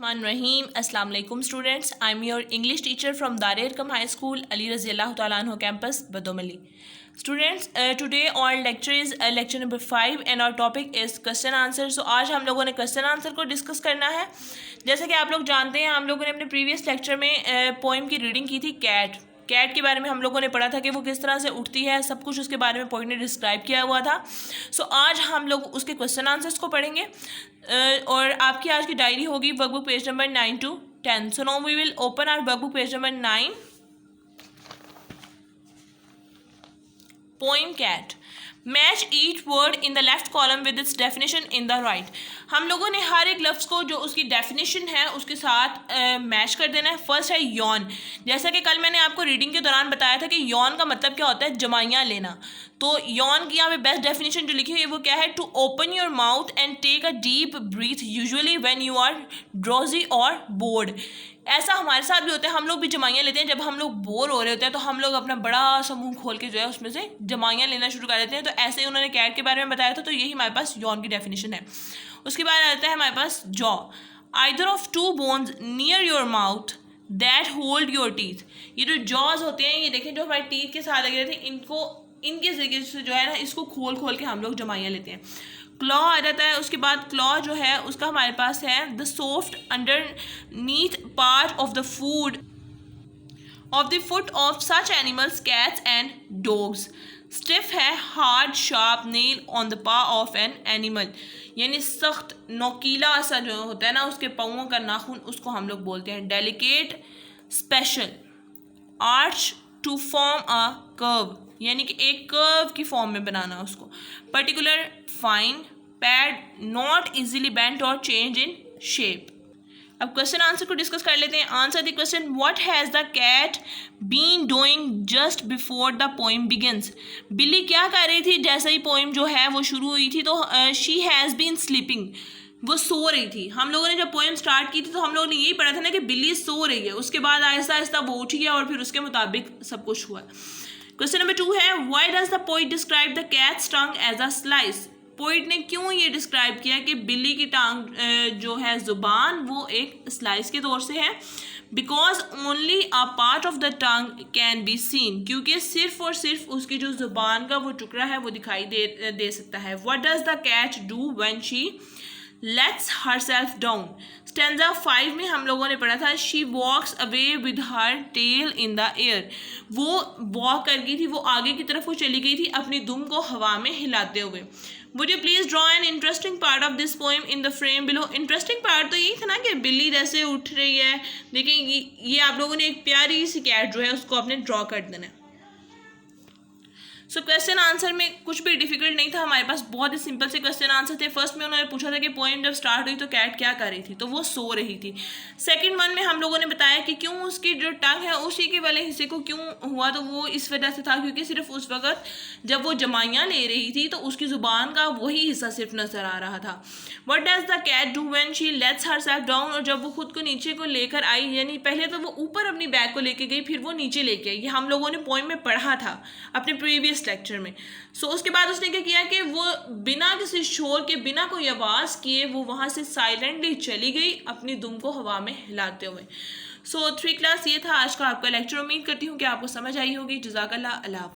Rहीम अस्सलाम वालेकुम students, I am your English teacher from Dar-e-Arqam high school Ali रज़ी अल्लाह तआला अन्हु campus Badomali. Students, today our lecture is lecture number 5 and our topic is question answer. So आज हम लोगों ने क्वेश्चन आंसर को डिस्कस करना है. जैसे कि आप लोग जानते हैं, हम लोगों ने अपने प्रीवियस लेक्चर में पोइम की रीडिंग की थी कैट के बारे में. हम लोगों ने पढ़ा था कि वो किस तरह से उठती है, सब कुछ उसके बारे में पॉइंट ने डिस्क्राइब किया हुआ था. सो आज हम लोग उसके क्वेश्चन आंसर्स को पढ़ेंगे और आपकी आज की डायरी होगी workbook page number 9 to 10. So now we will open our workbook page number 9. Poem cat. Match each word in the left column with its definition in the right. हम लोगों ने हर एक लफ्ज़ को जो उसकी डेफिनेशन है उसके साथ मैच कर देना है. फर्स्ट है यॉन. जैसा कि कल मैंने आपको रीडिंग के दौरान बताया था कि यॉन का मतलब क्या होता है, जमाइयाँ लेना. तो यॉन की यहाँ पे बेस्ट डेफिनेशन जो लिखी हुई है वो क्या है, to open your mouth and take a deep breath usually when you are drowsy or bored. ऐसा हमारे साथ भी होता है, हम लोग भी जमाइयाँ लेते हैं जब हम लोग बोर हो रहे होते हैं, तो हम लोग अपना बड़ा सा मुंह खोल के जो है उसमें से जमाइयाँ लेना शुरू कर देते हैं. तो ऐसे ही उन्होंने कैट के बारे में बताया था, तो यही हमारे पास यॉन की डेफिनेशन है. उसके बाद आता है हमारे पास jaw. Either of two bones near your mouth that hold your teeth. ये जो जॉज होते हैं, ये देखें जो हमारे टीथ के साथ लगे रहते हैं, इनके जरिए से जो है ना, इसको खोल खोल के हम लोग जमाइयाँ लेते हैं. क्लॉ आ जाता है. उसके बाद क्लॉ जो है उसका हमारे पास है the soft underneath part of the food of the foot of such animals cats and dogs. Stiff है hard sharp nail on the paw of an animal. यानी सख्त नोकीला सा जो होता है ना उसके पाँवों का नाखून, उसको हम लोग बोलते हैं. Delicate special. Arch to form a curve, यानी कि एक कर्व की फॉर्म में बनाना उसको. Particular fine. Pad not easily bent और चेंज इन शेप. अब क्वेश्चन आंसर को डिस्कस कर लेते हैं. Answer the question, what has the cat been doing just before the poem begins. बिल्ली क्या कर रही थी जैसे ही पोइम जो है वो शुरू हुई थी. तो शी हैज़ बीन स्लीपिंग, वो सो रही थी. हम लोगों ने जब पोइम स्टार्ट की थी तो हम लोगों ने यही पढ़ा था ना कि बिल्ली सो रही है. उसके बाद आहिस्ता आहिस्ता वो उठी है और फिर उसके मुताबिक सब कुछ हुआ. क्वेश्चन नंबर 2 है, why does the poet describe the cat's tongue as a slice. Poet ने क्यों ये डिस्क्राइब किया कि बिल्ली की टांग जो है ज़ुबान वो एक स्लाइस के तौर से है. Because only a part of the tongue can be seen. क्योंकि सिर्फ और सिर्फ उसकी जो ज़ुबान का वो टुकड़ा है वो दिखाई दे सकता है. What does the cat do when she lets herself down. Stanza 5 में हम लोगों ने पढ़ा था, she walks away with her tail in the air. वो वॉक कर गई थी, वो आगे की तरफ वो चली गई थी अपनी दुम को हवा में हिलाते हुए. Would you please draw an interesting part of this poem in the frame below. Interesting part तो यही था ना कि बिल्ली जैसे उठ रही है. देखिए ये आप लोगों ने एक प्यारी सी कैट जो है उसको आपने ड्रॉ कर देना है. सो क्वेश्चन आंसर में कुछ भी डिफिकल्ट नहीं था, हमारे पास बहुत ही सिंपल से क्वेश्चन आंसर थे. फर्स्ट में उन्होंने पूछा था कि पोएम जब स्टार्ट हुई तो कैट क्या कर रही थी, तो वो सो रही थी. सेकंड वन में हम लोगों ने बताया कि क्यों उसकी जो टंग है उसी के वाले हिस्से को क्यों हुआ, तो वो इस वजह से था क्योंकि सिर्फ उस वक्त जब वो जमाइयाँ ले रही थी तो उसकी ज़ुबान का वही हिस्सा सिर्फ नजर आ रहा था. What does the cat do when she lets herself down. और जब वो खुद को नीचे को लेकर आई, यानी पहले तो वो ऊपर अपनी बैग को लेके गई, फिर वो नीचे लेके आई. ये हम लोगों ने पोएम में पढ़ा था अपने प्रीवियस लेक्चर में. सो उसके बाद उसने क्या किया कि वो बिना किसी शोर के, बिना कोई आवाज़ किए वो वहाँ से साइलेंटली चली गई अपनी दुम को हवा में हिलाते हुए. सो 3 क्लास ये था आज का आपका लेक्चर. उम्मीद करती हूँ कि आपको समझ आई होगी. जज़ाकल्लाह. अल्लाह.